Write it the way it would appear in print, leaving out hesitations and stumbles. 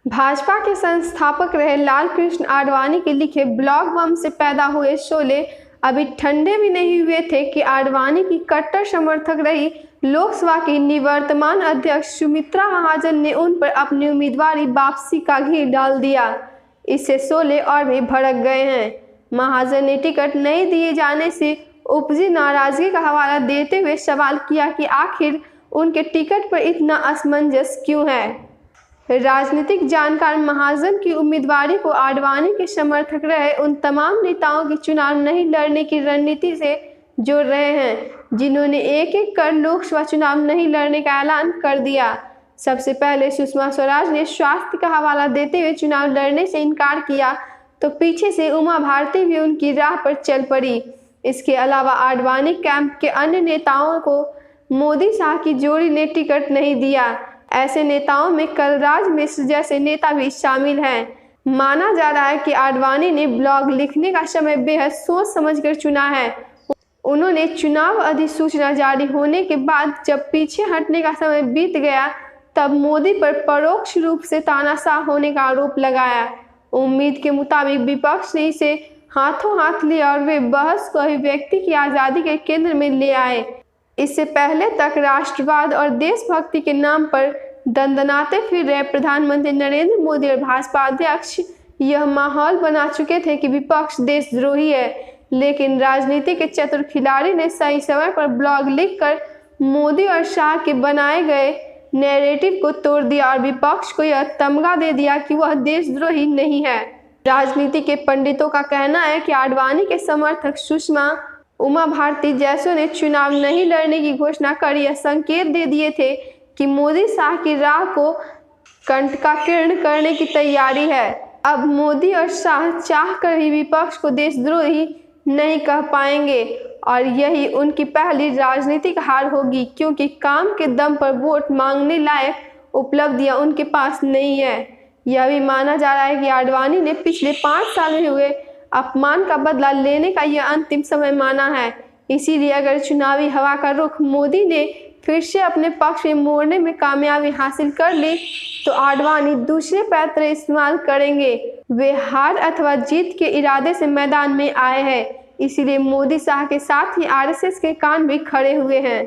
भाजपा के संस्थापक रहे लालकृष्ण आडवाणी के लिखे ब्लॉग बम से पैदा हुए शोले अभी ठंडे भी नहीं हुए थे कि आडवाणी की कट्टर समर्थक रही लोकसभा की निवर्तमान अध्यक्ष सुमित्रा महाजन ने उन पर अपनी उम्मीदवारी वापसी का घी डाल दिया। इससे शोले और भी भड़क गए हैं। महाजन ने टिकट नहीं दिए जाने से उपजी नाराजगी का हवाला देते हुए सवाल किया कि आखिर उनके टिकट पर इतना असमंजस क्यों है। राजनीतिक जानकार महाजन की उम्मीदवारी को आडवाणी के समर्थक रहे उन तमाम नेताओं की चुनाव नहीं लड़ने की रणनीति से जोड़ रहे हैं जिन्होंने एक एक कर लोकसभा चुनाव नहीं लड़ने का ऐलान कर दिया। सबसे पहले सुषमा स्वराज ने स्वास्थ्य का हवाला देते हुए चुनाव लड़ने से इनकार किया तो पीछे से उमा भारती भी उनकी राह पर चल पड़ी। इसके अलावा आडवाणी कैंप के अन्य नेताओं को मोदी शाह की जोड़ी ने टिकट नहीं दिया। ऐसे नेताओं में कलराज मिश्र जैसे नेता भी शामिल हैं। माना जा रहा है कि आडवाणी ने ब्लॉग लिखने का समय बेहद सोच समझकर चुना है। उन्होंने चुनाव अधिसूचना जारी होने के बाद जब पीछे हटने का समय बीत गया तब मोदी पर परोक्ष रूप से तानाशाह होने का आरोप लगाया। उम्मीद के मुताबिक विपक्ष ने इसे हाथों हाथ लिया और वे बहस को अभिव्यक्ति की आज़ादी के केंद्र में ले आए। इससे पहले तक राष्ट्रवाद और देशभक्ति के नाम पर दंदनाते फिर रहे प्रधानमंत्री नरेंद्र मोदी और भाजपा अध्यक्ष यह माहौल बना चुके थे कि विपक्ष देशद्रोही है। लेकिन राजनीति के चतुर खिलाड़ी ने सही समय पर ब्लॉग लिखकर मोदी और शाह के बनाए गए नैरेटिव को तोड़ दिया और विपक्ष को यह तमगा दे दिया कि वह देशद्रोही नहीं है। राजनीति के पंडितों का कहना है कि आडवाणी के समर्थक सुषमा उमा भारती जैसों ने चुनाव नहीं लड़ने की घोषणा कर यह संकेत दे दिए थे कि मोदी शाह की राह को कंटकाकीर्ण करने की तैयारी है। अब मोदी और शाह चाहकर भी विपक्ष को देशद्रोही नहीं कह पाएंगे और यही उनकी पहली राजनीतिक हार होगी क्योंकि काम के दम पर वोट मांगने लायक उपलब्धियां उनके पास नहीं है। यह भी माना जा रहा है कि आडवाणी ने पिछले 5 साल में हुए अपमान का बदला लेने का यह अंतिम समय माना है। इसीलिए अगर चुनावी हवा का रुख मोदी ने फिर से अपने पक्ष में मोड़ने में कामयाबी हासिल कर ली तो आडवाणी दूसरे पैंतरे इस्तेमाल करेंगे। वे हार अथवा जीत के इरादे से मैदान में आए हैं, इसीलिए मोदी शाह के साथ ही आरएसएस के कान भी खड़े हुए हैं।